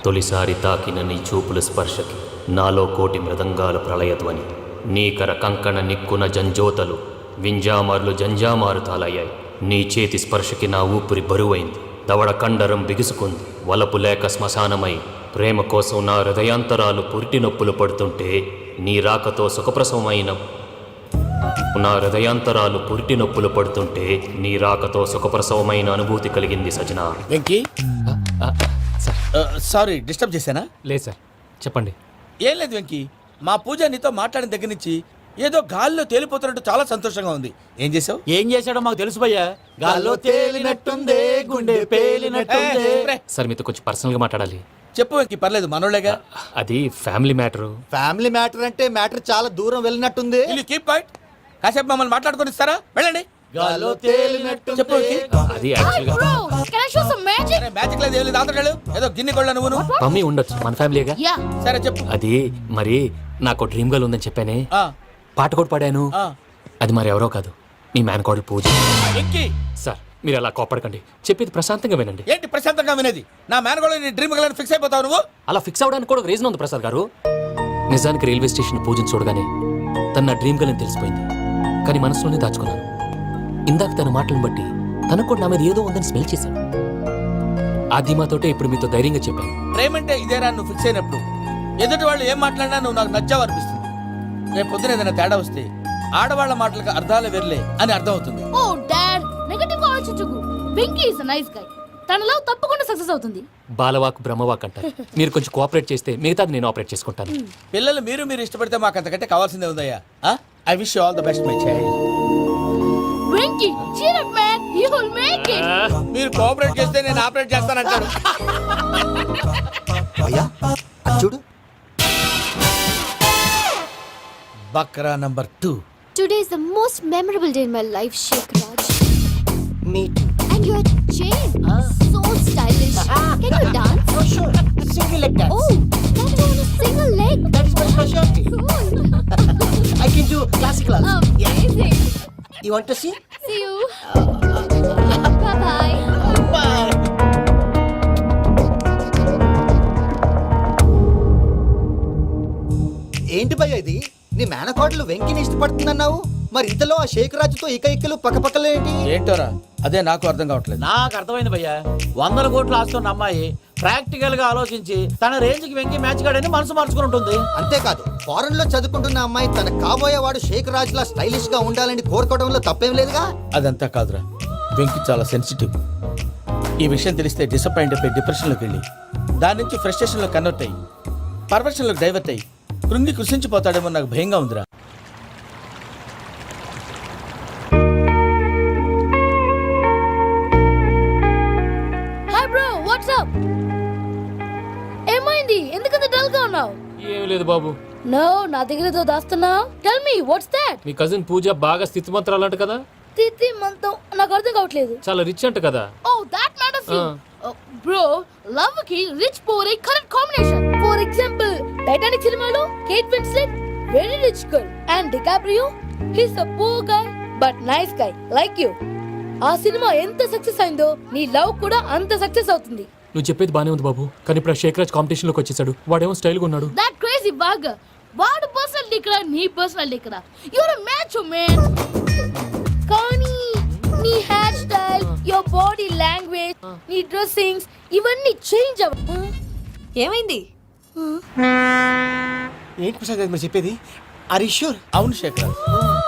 తొలిసారి తాకిన నీ చూపుల స్పర్శకి నాలో కోటి మృదంగాల ప్రళయధ్వని. నీకర కంకణ నిక్కున జంజోతలు వింజామార్లు జంజామారు తాలయ్యాయి. నీ చేతి స్పర్శకి నా ఊపిరి బరువైంది. దవడ కండరం బిగుసుకుంది. వలపు లేక శ్మశానమై ప్రేమ కోసం నా హృదయాంతరాలు పురిటి నొప్పులు పడుతుంటే నీ రాకతో సుఖప్రసవమైన అనుభూతి కలిగింది సజనా. వెంకీ, సారీ డిస్టర్బ్ చేశానా? లేదు సార్, చెప్పండి. ఏం లేదు వెంకీ, మా పూజ నీతో మాట్లాడిన దగ్గర నుంచి ఏదో గాల్లో తేలిపోతున్నట్టు చాలా సంతోషంగా ఉంది. ఏం చేసావు? ఏం చేశాడో మాకు తెలుసు భయ్యా. గాల్లో తేలినట్టుందే, గుండె పేలినట్టుందే. సార్ మీతో కొంచెం పర్సనల్గా మాట్లాడాలి. చెప్పు వెంకీ, పర్లేదు, మనోళ్ళేగా. అది ఫ్యామిలీ మ్యాటర్. ఫ్యామిలీ మ్యాటర్ అంటే మ్యాటర్ చాలా దూరం వెళ్ళినట్టుంది. Keep quiet. కాసేపు మమ్మల్ని మాట్లాడుకొని ఇస్తారా? వెళ్ళండి. గాల్లో తేలినట్టు చెప్పు వెంకీ. అది యాక్చువల్గా మ్యాజిక్ లేదు, ఏం లేదు, ఆతడాలు ఏదో గిన్నె కొళ్ళ నువ్వు. మమ్మీ ఉండొచ్చు, మన ఫ్యామిలీగా. సరే చెప్పు. అది మరి నాకు డ్రీమ్ గర్ల్ ఉందని చెప్పానే, ఆ, పాట కూడా పాడాను. ఆ. అది మరి ఎవరో కాదు, మీ మేనకోడలు పూజ. వెంకీ, సార్ మీరు అలా కోపడకండి, చెప్పేది ప్రశాంతంగా వినండి. ఏంటి ప్రశాంతంగా వినేది? నా మేనగోళ్ళు నీ డ్రీమ్ గర్ల్ ఫిక్స్ అయిపోతావు నువ్వు. అలా ఫిక్స్ అవడానికి కూడా ఒక రీజన్ ఉంది ప్రసాద్ గారు. నిజానికి రైల్వే స్టేషన్ పూజను చూడగానే తన నా డ్రీమ్ గర్ల్ అని తెలిసిపోయింది. కానీ మనసులోనే దాచుకున్నాను. ఇందాక తన మాటలను బట్టి తనకు కూడా నా మీద ఏదో ఉందని స్మెల్ చేశాను. ఆ ధీమాతోటే ఇప్పుడు మీతో ధైర్యంగా చెప్పాను. ప్రేమంటే ఇదేరా నువ్వు ఫిక్స్ అయినప్పుడు. ఎదుటి వాళ్ళు ఏం మాట్లాడినా నువ్వు నాకు నచ్చావు అనిపిస్తుంది. రేపు పొద్దున ఏదైనా తేడా వస్తే ఆడవాళ్ల మాటలకు అర్థాలు వెర్లే అని అర్థం అవుతుంది. ఓ డాడ్, నెగటివ్ గా ఆలోచించకు. Venky is a nice guy. తన లవ్ తప్పకుండా సక్సెస్ అవుతుంది. బాలవాక్ బ్రహ్మవాక్ అంటారు. మీరు కొంచెం కోఆపరేట్ చేస్తే మిగతాది నేను ఆపరేట్ చేసుకుంటాను. పిల్లలు మీరు ఇష్టపడితే మాకు అంతకంటే కావాల్సిందే ఉందయ్యా. I wish you all the best my child. Venky, cheer up man, you will make it. మీరు కోఆపరేట్ చేస్తే నేను ఆపరేట్ చేస్తానంటాడు. భయ్యా అది చూడు. Bakra number 2. Today is the most memorable day in my life, Sheikh Raj. Me too. And your chain, so stylish. Can you dance? Oh sure. Single leg dance. Oh, that too on a single leg. That is my specialty. Cool. I can do classical also. Amazing. You want to see? See you. Bye bye. Bye. ఏంటి భయ్య ఇది? నీ మేనకోడలు వెంకిని ఇష్టపడుతుందన్నావు, మరి ఇంతలో ఆ షేక్ రాజుతో ఇకలు పక్కపక్కలు ఏంటి? ఏంటోరా, అదే నాకు అర్థం కావట్లేదు. నాకు అర్థమైంది భయ్యా. 100 కోట్లు ఆస్తున్న అమ్మాయి ప్రాక్టికల్ గా ఆలోచించి తన రేంజ్ కి వెంకి మ్యాచ్ కాడని మనసు మార్చుకుని ఉంటుంది. అంతేకాదు, ఫారెన్ లో చదువుకుంటున్న అమ్మాయి తన కాబోయేవాడు షేక్ రాజ్ లా స్టైలిష్ గా ఉండాలని కోరుకోవడంలో తప్పేం లేదుగా. అదంతా కాదురా, వెంకి చాలా సెన్సిటివ్. ఈ విషయం తెలిస్తే డిసప్పాయింట్ అయిపోయి డిప్రెషన్లోకి వెళ్ళి దాని నుంచి ఫ్రస్ట్రేషన్లో కన్వర్ట్ అయ్యి పర్వర్షన్లోకి డైవర్ట్ అయ్యి కృంగి కృషించిపోతాడేమో నాకు భయంగా ఉందిరా. Hi bro, what's up? ఏమైంది? ఎందుకంత డల్ గా ఉన్నావు? ఏం లేదు బాబు. నో, నా దగ్గర ఏదో దాస్తున్నావు. Tell me what's that? మీ కజిన్ పూజ బాగా స్థితిమంతరాలు అంట కదా. తిత్తి మంతం నాకు అర్థం కావట్లేదు. చాలా రిచ్ అంట కదా. Oh that matters you. Bro, love కి rich poor a correct combination. For example, Titanic సినిమాలో Kate Winslet very rich girl and DiCaprio his a poor guy but nice guy like you. ఆ సినిమా ఎంత success అయిందో నీ love కూడా అంత success అవుతుంది. నువ్వు చెప్పేది బానే ఉంది బాబు, కానీ ఇప్పుడు షేక్ రాజ్ కాంపిటీషన్ లోకి వచ్చేసాడు. వాడేమో స్టైల్ గా ఉన్నాడు. That crazy bag. వాడు పర్సనల్ ఇక్కడ, నీ పర్సనల్ ఇక్కడ. You are a match man. కానీ నీ hair style, your body language, నీ డ్రెస్సింగ్స్ ఇవన్నీ చేంజ్ అవ్వ. ఏమైంది? ఏంటి ప్రసాద్ మీరు చెప్పేది? Are you sure? అవును శేఖర్,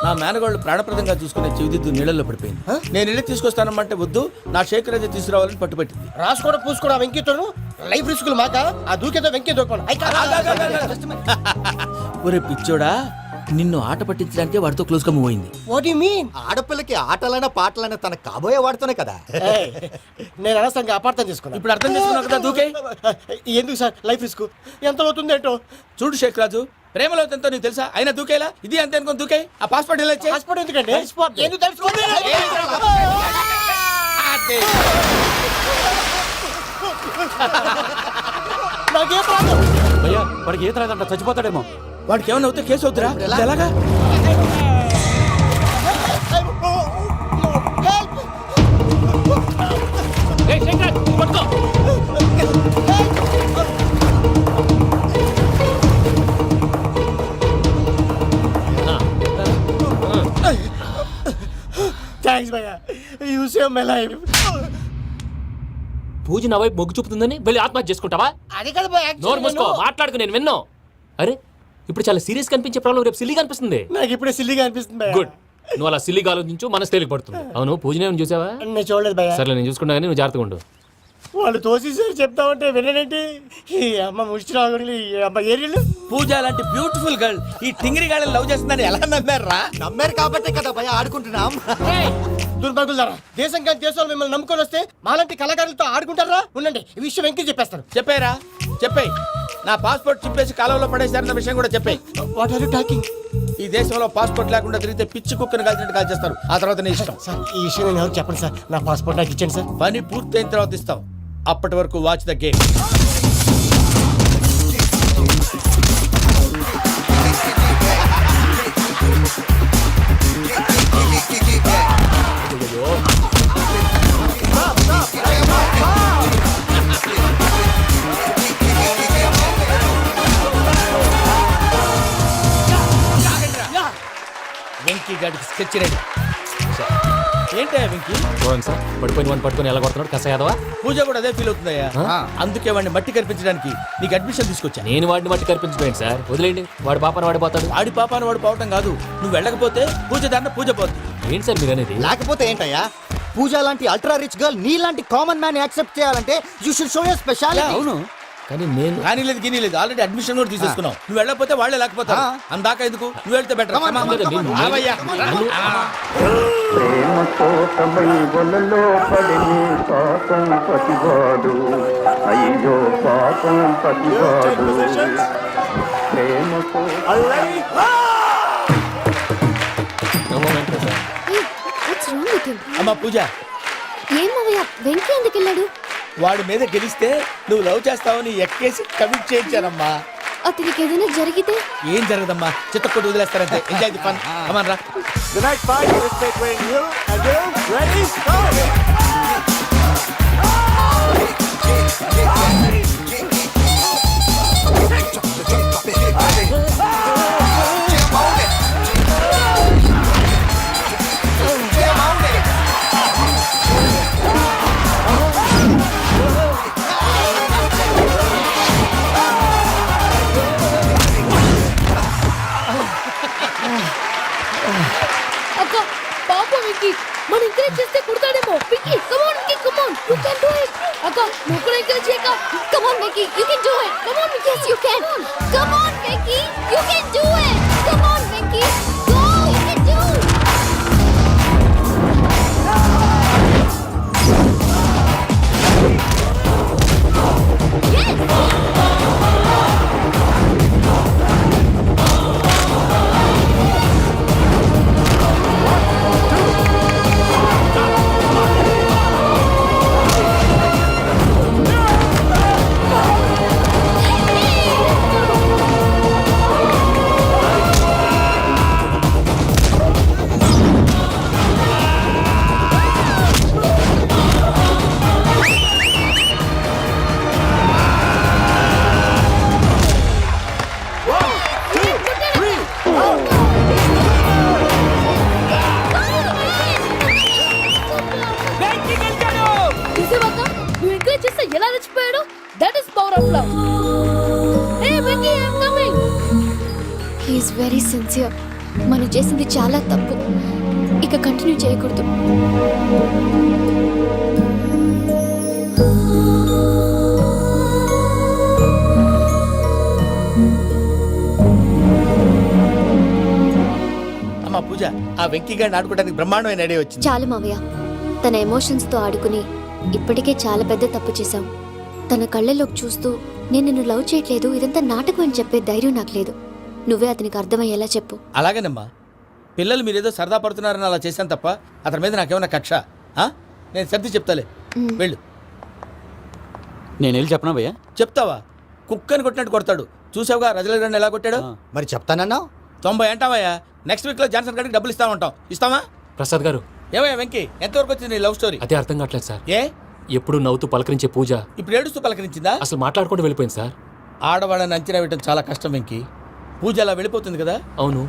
నా మేనగోళ్ళు ప్రాణప్రదంగా చూసుకునే చెవిదిద్దు నీళ్ళల్లో పడిపోయింది. నేను ఇల్లు తీసుకొస్తానమ్మంటే వద్దు, నా శేఖర్ అయితే తీసుకురావాలని పట్టుబట్టింది. రాసుకోవడం పూసుకోవడం వెంకీతోను లైఫ్ రిస్కులు మాక. ఆ దూకేదో వెంకీ దూకోను. ఒరే పిచ్చోడా, నిన్ను ఆట పట్టించడానికి వాడితో క్లోజ్ గా మూవ్ అయింది. What you mean? ఆడపిల్లకి ఆటలైనా పాటలైనా తన కాబోయే వాడుతోనే కదా. నేను అనవసరంగా అపార్థం చేసుకున్నా. ఇప్పుడు అర్థం చేసుకున్నావు కదా, దూకే. ఎందుకు సార్ లైఫ్ రిస్క్ ఎంత అవుతుంది ఏంటో? చూడు శేఖర్ రాజు, ప్రేమలో ఎంతో నీకు తెలుసా? అయినా దూకేలా? ఇది అంతే అనుకుని దూకే. ఆ పాస్పోర్ట్ ఇలా ఇచ్చే. పాస్పోర్ట్ ఎందుకండి? ఎందుకు తెలుసుకోండి. నాకేం ప్రాబ్లం? భయ్యా వాడికి ఈత రాదంట, చచ్చిపోతాడేమో. వాడికి ఏమైనా అవుతే కేసు అవుతురా? ఎలాగా? థ్యాంక్స్ భయ్యా యూ సేవ్ మై లైఫ్. పూజ నా వైపు మొగ్గు చూపుతుందని వెళ్ళి ఆత్మహత్య చేసుకుంటావా? అది కదా భయ్యా, నోరు మూసుకో, మాట్లాడుకు, నేను విన్నో. అరే ఇప్పుడు చాలా సీరియస్ కనిపించే ప్రాబ్లం రేపు సిల్లీగా అనిపిస్తుంది. నాకు ఇప్పుడే సిల్లిగా అనిపిస్తుంది భయ్యా. గుడ్, నువ్వు అలా సిల్లీగా ఆలోచించు, మనసు తేలిక పడుతుంది. అవును, పూజనే చూసావా? నేను చూడలేదు భయ్యా. సర్లే, నేను చూసుకుంటా కానీ నువ్వు జాగ్రత్తగా ఉండు. వాళ్ళు తోసేసారు చెప్తామంటే విననేంటి? ఈ అమ్మ ముష్టి రాగులు, ఈ అమ్మ ఏరియలు. పూజ లాంటి బ్యూటిఫుల్ గర్ల్ ఈ టింగిరి గాళ్ళని లవ్ చేస్తుందని ఎలా నమ్మారా? నమ్మారు కాబట్టే కదా భయ ఆడుకుంటున్నాం. దుర్భగులారా, దేశం కానీ దేశాలు మిమ్మల్ని నమ్ముకొని వస్తే మాలాంటి కళాకారులతో ఆడుకుంటారా? ఉండండి, ఈ విషయం వెంకీ చెప్పేస్తారు. చెప్పారా? చెప్పేయ్. నా పాస్పోర్ట్ చింపేసి కాలంలో పడేశారన్న విషయం కూడా చెప్పేయ్. What are you talking? ఈ దేశంలో పాస్పోర్ట్ లేకుండా తిరిగితే పిచ్చి కుక్కను కాల్చినట్టు కాల్చేస్తారు. ఆ తర్వాత నీ ఇష్టం. సార్ ఈ విషయం నేను ఎవరు చెప్పండి సార్, నా పాస్పోర్ట్ నాకు ఇచ్చాను సార్. పని పూర్తయిన తర్వాత ఇస్తాం. అప్పటి వరకు వాచ్ ద గేమ్. వెంకీ గాడికి స్కెచ్ రెడీ. ఏంటయ్యా వెంకీ? చూడండి సార్, పడిపోయిన వాడిని పట్టుకొని ఎలా కొడుతున్నాడు కస యాదవా. పూజ కూడా అదే ఫీల్ అవుతుందయ్యా. అందుకే వాడిని మట్టి కనిపించడానికి నీకు అడ్మిషన్ తీసుకొచ్చా. నేను వాడిని మట్టి కనిపించిపోయింది సార్, వదిలేండి. వాడి పాపను వాడిపోతాడు. వాడి పాపాను వాడు పోవటం కాదు, నువ్వు వెళ్ళకపోతే పూజ దారిన పూజ పోద్ది. ఏంటి సార్ మీరు అనేది? లేకపోతే ఏంటయ్యా, పూజ లాంటి అల్ట్రా రిచ్ గర్ల్ నీ లాంటి కామన్ మ్యాన్ యాక్సెప్ట్ చేయాలంటే you should show your speciality. అవును, కానీ నేను కానీ లేదు గిని లేదు, ఆల్రెడీ అడ్మిషన్ కూడా తీసేసుకున్నావు. నువ్వు వెళ్ళకపోతే వాళ్ళే లేకపోతారు. అందాక ఎందుకు, నువ్వు వెళ్తే బెటర్. ప్రేమ కోసమై వలలో పడిని పాపం పతివాడు, అయ్యో పాపం పతివాడు. ప్రేమ What's wrong with him? అమ్మా పూజ, ఏం మావయ్య వెంకీ ఎందుకు వెళ్ళాడు? వాడి మీద గెలిస్తే నువ్వు లవ్ చేస్తావని ఎక్కేసి కమిట్ చేయించానమ్మా. అతనికి ఏదైనా జరిగితే? ఏం జరగదమ్మా, చిత్తకొట్టు వదిలేస్తారంతే. Enjoy the fun. కమాన్ రా. The next fight is between you and you. Ready? Go! అక్క పాప వెంకీ, మనం ఎంకరేజ్ చేస్తే కుడతాడేమో. Venky come on Venky, come on, you can do it. అక్క నువ్వు కూడా ఎంకరేజ్ చేయక. Come on, Vicky, you can do it. Come on, yes, you can. Come on, Vicky, you can do it. Come on, Vicky, go, you can do it. చూసావా అక్క, నువ్వు encourage చేస్తే ఎలా రెచ్చిపోయాడు. That is power of love. Hey Venky, I am coming. He is very sincere. మనం చేసింది చాలా తప్పు, ఇక కంటిన్యూ చేయకూడదు. అమ్మా పూజ, ఆ వెంకీ గారిని ఆడుకోవడానికి బ్రహ్మాండమైన ఐడియా వచ్చింది. చాలు మావయ్య, తన ఎమోషన్స్తో ఆడుకుని ఇప్పటికే చాలా పెద్ద తప్పు చేశాం. తన కళ్ళలోకి చూస్తూ నేను నిన్ను లవ్ చేయట్లేదు, ఇదంతా నాటకం అని చెప్పే ధైర్యం నాకు లేదు. నువ్వే అతనికి అర్థమయ్యేలా చెప్పు. అలాగేనమ్మా, పిల్లలు మీరేదో సరదా పడుతున్నారని అలా చేశాను తప్ప అతని మీద నాకేమన్నా కక్ష? నేను సర్ది చెప్తాలే, వెళ్ళు. నేను వెళ్ళి చెప్పనా భయ్యా? చెప్తావా? కుక్కని కొట్టినట్టు కొడతాడు. చూసావుగా రజలగడ్డ ఎలా కొట్టాడు. మరి చెప్తానన్నా 90 అంటావయ్యా. నెక్స్ట్ వీక్ లో జాన్సన్ గారికి డబ్బులు ఇస్తా ఉంటాం. ఇస్తావా? ప్రసాద్ గారు, ఏమయ్యా వెంకీ, ఎంతవరకు వచ్చింది నీ లవ్ స్టోరీ? అదే అర్థం కావట్లేదు సార్. ఏ ఎప్పుడు నవ్వుతూ పలకరించే పూజ ఇప్పుడు ఏడుస్తూ పలకరించిందా? అసలు మాట్లాడుకుంటూ వెళ్ళిపోయింది సార్. ఆడవాళ్ళని అంచనా వేయడం చాలా కష్టం వెంకీ. పూజ అలా వెళ్ళిపోతుంది కదా. అవును,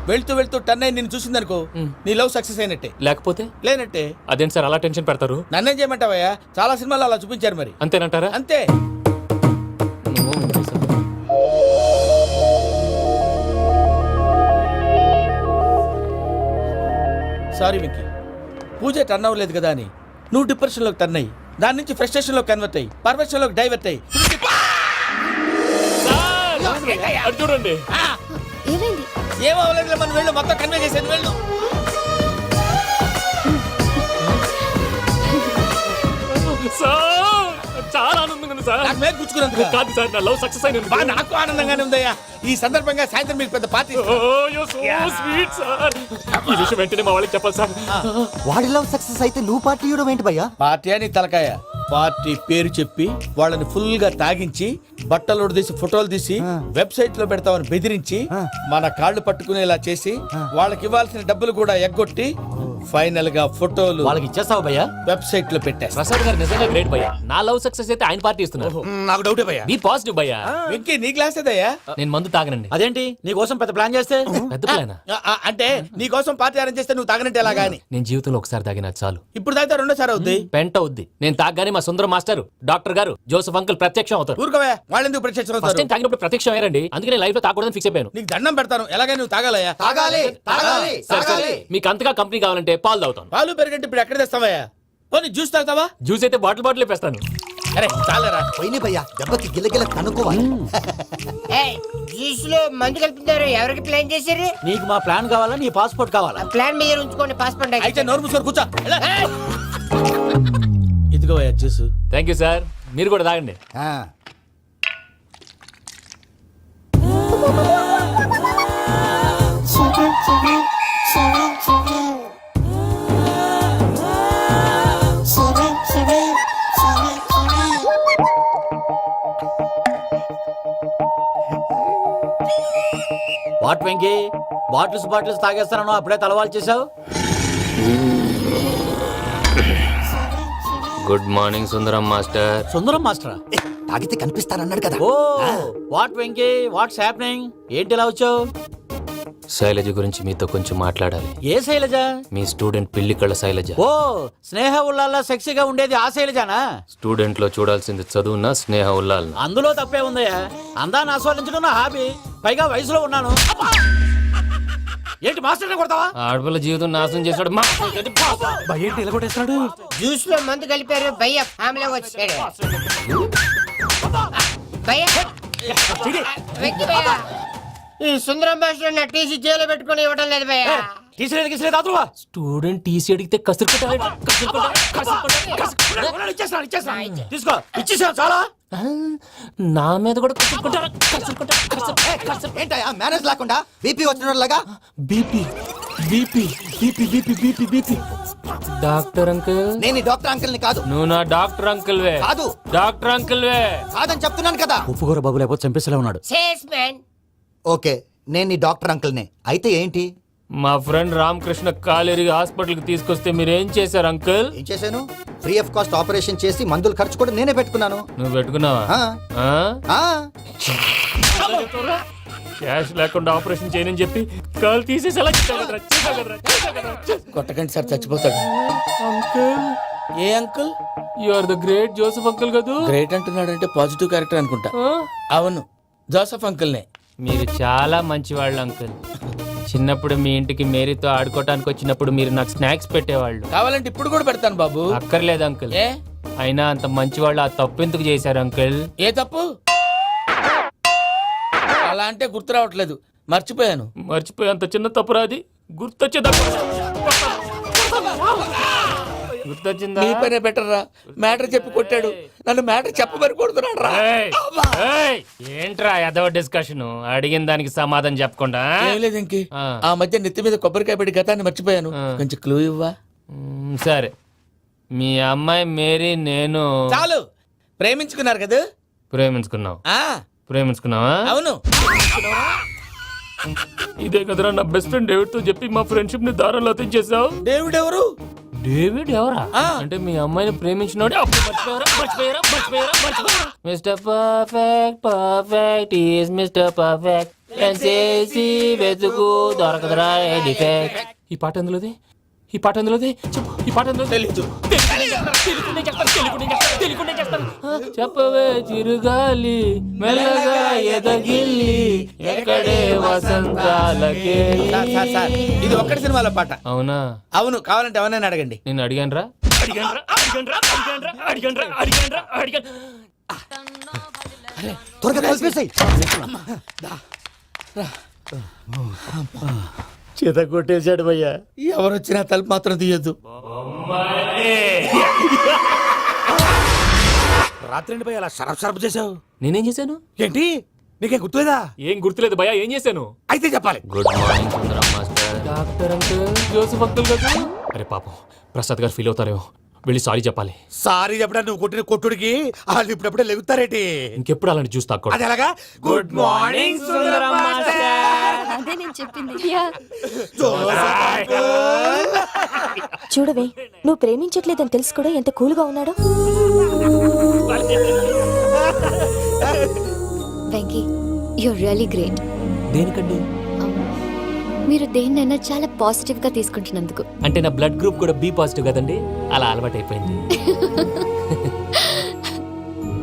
వెళ్తూ వెళ్తూ టర్న్ అయి నిన్ను చూసిందనుకో నీ లవ్ సక్సెస్ అయినట్టే. లేకపోతే లేనట్టే. అదేంటి సార్ అలా టెన్షన్ పెడతారు? నన్నేం చేయమంటావయ్యా, చాలా సినిమాలు అలా చూపించారు మరి. అంతేనంటారా? అంతే. సారీ వెంకీ, పూజ టర్న్ అవ్వలేదు కదా అని నువ్వు డిప్రెషన్లోకి టర్న్ అయ్యి దాని నుంచి ఫ్రస్ట్రేషన్లోకి కన్వర్ట్ అయ్యి పర్వర్షన్లోకి డైవర్ట్ అయ్యి. చూడండి, ఏమైంది? ఏం అవ్వలేదు, మనం వెళ్ళు, మొత్తం కన్వే చేసేది వెళ్ళు. చాలా ఆనందంగా ఉంది సార్. నాకు మీద గుచ్చుకున్నందుకు కాదు సార్, నా లవ్ సక్సెస్ అయినందుకు. బా, నాకు ఆనందంగానే ఉందయ్యా. ఈ సందర్భంగా సాయంత్రం మీకు పెద్ద పార్టీ. Sweet sir. ఈ విషయం వెంటనే మా వాళ్ళకి చెప్పాలి సార్. వాడి లవ్ సక్సెస్ అయితే నువ్వు పార్టీ ఇవ్వడం ఏంటి భయ్యా? పార్టీ అని తలకాయ. పార్టీ పేరు చెప్పి వాళ్ళని ఫుల్ గా తాగించి బట్టలు తీసి ఫోటోలు తీసి వెబ్సైట్ లో పెడతామని బెదిరించి మన కాళ్ళు పట్టుకునేలా చేసి వాళ్ళకి ఇవ్వాల్సిన డబ్బులు కూడా ఎగ్గొట్టి ఫైనల్ గా ఫోటోలు వాళ్ళకి ఇచ్చేస్తావు భయ్యా? వెబ్సైట్ లో పెట్టేస్తా. ప్రసాద్ గారు నిజంగా గ్రేట్ భయ్యా. నా లవ్ సక్సెస్ అయితే ఆయన పార్టీ ఇస్తున్నారు. నాకు డౌటే భయ్యా. బీ పాజిటివ్ భయ్యా. వెంకీ నీ గ్లాస్ ఏదయ్యా? నేను మందు తాగనండి. అదేంటి నీ కోసం పెద్ద ప్లాన్ చేస్తే? పెద్ద ప్లానా? అంటే నీ కోసం పార్టీ అరేంజ్ చేస్తే నువ్వు తాగనంటే ఎలాగా అని. నేను జీవితంలో ఒకసారి తాగినా చాలు. ఇప్పుడు తాగితే రెండోసారి అవుద్ది. పెంట అవుద్ది. నేను తాగగానే మా సుందరం మాస్టర్, డాక్టర్ గారు, జోసఫ్ అంకుల్ ప్రత్యక్షం అవుతారు. ఊరుకోవా, వాళ్ళెందుకు ప్రత్యక్షం ఫస్ట్ అవుతారు? టైం తాగినప్పుడు ప్రత్యక్షం అయ్యారండి. అందుకే లైఫ్ లో తాగకూడదని ఫిక్స్ అయిపోయాను. నీకు దండం పెడతాను, ఎలాగైనా నువ్వు తాగాలయ్యా. తాగాలి తాగాలి సరే, సరే. మీకు అంతగా కంపెనీ కావాలంటే పాలు తాగుతాను. పాలు పెరిగంటే ఇప్పుడు ఎక్కడ తెస్తావయ్యా? పోనీ జ్యూస్ తాగుతావా? జ్యూస్ అయితే బాటిల్ వేస్తాను. అరే చాలరా. పోయిన భయ్యా, దెబ్బకి గిల్లగిల్ల కనుక్కోవాలి. జ్యూస్ లో మందు కలుపుతున్నారు. ఎవరికి ప్లాన్ చేశారు? నీకు మా ప్లాన్ కావాలా, నీ పాస్పోర్ట్ కావాలా? ప్లాన్ మీద ఉంచుకోండి, పాస్పోర్ట్ అయితే నోరు మూసుకొని కూర్చో. ఇదిగోవయ్యా జ్యూస్. Thank you sir. మీరు కూడా తాగండి. వాట్ వెంకీ, బాటిల్స్ తాగేస్తానో అప్పుడే తలవాలు చేసావు? Good morning Sundaram master. Sundaram మాస్టరా? తాగితే కనిపిస్తారన్నాడు కదా. Oh what Venky, what's happening? ఏంటి ఇలా వచ్చావు? శైలజ గురించి మీతో కొంచెం మాట్లాడాలి. ఏ శైలజ? మీ స్టూడెంట్ పిల్లి కళ్ళ శైలజ. ఓ స్నేహ ఉల్లాల్లో సెక్సీగా ఉండేది ఆ శైలజానా? స్టూడెంట్ లో చూడాల్సింది చదువున స్నేహ ఉల్లాల్. అందులో తప్పే ఉందయ్యా. అందాన్ని ఆస్వాదించడం నా హాబీ. పైగా వయసులో ఉన్నాను. ఏంటి మాస్టర్ కొడతావా? ఆడపిల్ల జీవితం నాశనం చేశాడు. ఏంటి ఇలా కొట్టేస్తున్నాడు? జ్యూస్ లో మందు కలిపారు. భయ్య ఫ్యామిలీ వచ్చాడు. భయ్య వెక్కి భయ్య, ఈ సుందరం భాష నా టీసీ జైలు పెట్టుకుని ఇవ్వడం లేదు భయ్య. తీసిలేదు అదువా. స్టూడెంట్ టీసీ అడిగితే తీసుకో, ఇచ్చేసాను చాలా. నా మీద కూడా ఏంటయ్యా మేనేజ్ లేకుండా బీపీ వచ్చినలాగా? BP BP BP BP BP BP. Doctor uncle, నేను ఈ డాక్టర్ అంకుల్ ని కాదు. నువ్వు నా డాక్టర్ అంకుల్ వే. కాదు. డాక్టర్ అంకుల్ వే కాదని చెప్తున్నాను కదా. ఉప్పుకూర బాబు లేకపోతే చంపేసేలా ఉన్నాడు. Sales man. ఓకే, నేను ఈ డాక్టర్ అంకుల్ నే. అయితే ఏంటి? మా ఫ్రెండ్ రామకృష్ణ కాలేరికి హాస్పిటల్ కి తీసుకొస్తే మీరేం చేశారు అంకుల్? ఏం చేశాను? ఫ్రీ ఆఫ్ కాస్ట్ ఆపరేషన్ చేసి మందులు ఖర్చు కూడా నేనే పెట్టుకున్నాను. నువ్వు పెట్టుకున్నావా? ఆ. ఆ? ఆ, క్యాష్ లేకుండా ఆపరేషన్ చేయనని చెప్పి కాల్ తీసేసి ఎలా కొట్టకండి సార్, చచ్చిపోతాడు. అంకుల్, ఏ uncle? You are the great Joseph uncle కదూ. గ్రేట్ అంటున్నాడంటే పాజిటివ్ క్యారెక్టర్ అనుకుంటా. అవును, జోసఫ్ అంకుల్నే. మీరు చాలా మంచివాళ్ళు అంకుల్. చిన్నప్పుడు మీ ఇంటికి మేరీతో ఆడుకోవటానికి వచ్చినప్పుడు మీరు నాకు స్నాక్స్ పెట్టేవాళ్ళు. కావాలంటే ఇప్పుడు కూడా పెడతాను బాబు. అక్కర్లేదు అంకుల్. ఏ అయినా అంత మంచివాళ్ళు ఆ తప్పు ఎందుకు చేశారు అంకుల్? ఏ తప్పు? అలా అంటే గుర్తు రావట్లేదు, మర్చిపోయాను. మర్చిపోయి అంత చిన్న తప్పు రాది గుర్తొచ్చేదా? గుర్తొచ్చిందా? మీ పనే బెటర్ రా. మ్యాటర్ చెప్పి కొట్టాడు, నన్ను మ్యాటర్ చెప్పమని కొడుతున్నాడు రా. ఏయ్, ఏయ్, ఏంట్రా ఎదవ డిస్కషన్? అడిగిన దానికి సమాధానం చెప్పకుండా? ఏం లేదు ఇంకే. ఆ. ఆ మధ్య నెత్తి మీద కొబ్బరికాయ పెట్టి గతాన్ని మర్చిపోయాను. కొంచెం క్లూ ఇవ్వా? సరే, మీ అమ్మాయి మేరీ నేను చాలు, ప్రేమించుకున్నారు కదా. ప్రేమించుకున్నావు. ఆ ప్రేమించుకున్నావా? అవును. ఇదే కదరా నా బెస్ట్ ఫ్రెండ్ డేవిడ్ తో చెప్పి మా ఫ్రెండ్షిప్ ని దారంలో అతించేసావు. డేవిడ్ ఎవరు? డేవిడ్ ఎవరా ఆ. అంటే మీ అమ్మాయిని ప్రేమించినోడు mister perfect perfect is mister perfect చేసి వెతుకు దొరకదురా డిఫెక్ట్. ఈ పాట ఎందులోది చెప్పు ఈ పాట ఎందులో తెలీదు. చెప్పవే చిరుగాలి మెల్లగా ఎదగిల్లి ఎక్కడే వసంతాలకే. సార్, ఇది ఒక్కటి సినిమాలో పాట. అవునా? అవును, కావాలంటే ఎవరైనా అడగండి. నేను అడిగాను రా. త్వరగా కలిపేసాయి. చేత కొట్టేశాడు భయ్యా. ఎవరు వచ్చినా తలుపు మాత్రం తీయొద్దు. రాత్రి భయ్య అలా షరఫ్ చేసావు నేనేం చేశాను? ఏంటి? నీకే గుర్తులేదా? ఏం గుర్తులేదు భయ్యా, ఏం చేశాను? అయితే చెప్పాలి. Good morning Sundaram master. Doctor uncle, Joseph uncle కదా? అరే పాపం, ప్రసాద్ గారు ఫీల్ అవుతారేమో, వెళ్ళి సారీ చెప్పాలి. సారీ చెప్పడా నువ్వు కొట్టిన కొట్టుడికి వాళ్ళు ఇప్పుడప్పుడే లెగుతారేటి? ఇంకెప్పుడు అలాంటి జ్యూస్ తాక్కూడదు. అది ఎలాగా? Good morning Sundaram master. అదే నేను చెప్పింది. చూడవే, నువ్వు ప్రేమించట్లేదని తెలుసు కూడా ఎంత కూల్గా ఉన్నాడో. Venky, you're really great. దేనికండి? మీరు దేన్నైనా చాలా పాజిటివ్ గా తీసుకుంటున్నందుకు. అంటే నా బ్లడ్ గ్రూప్ కూడా బి పాజిటివ్ కదండి, అలా అలవాటు అయిపోయింది.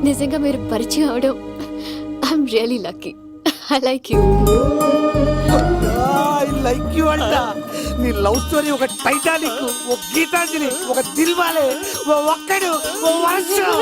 నిజంగా మీరు పరిచయం అవడం I'm really lucky. I like you. I like you అంట. నీ లవ్ స్టోరీ ఒక టైటానిక్, ఒక గీతాంజలి, ఒక దిల్వాలే, ఓ ఒక్కడు, ఓ వర్షం.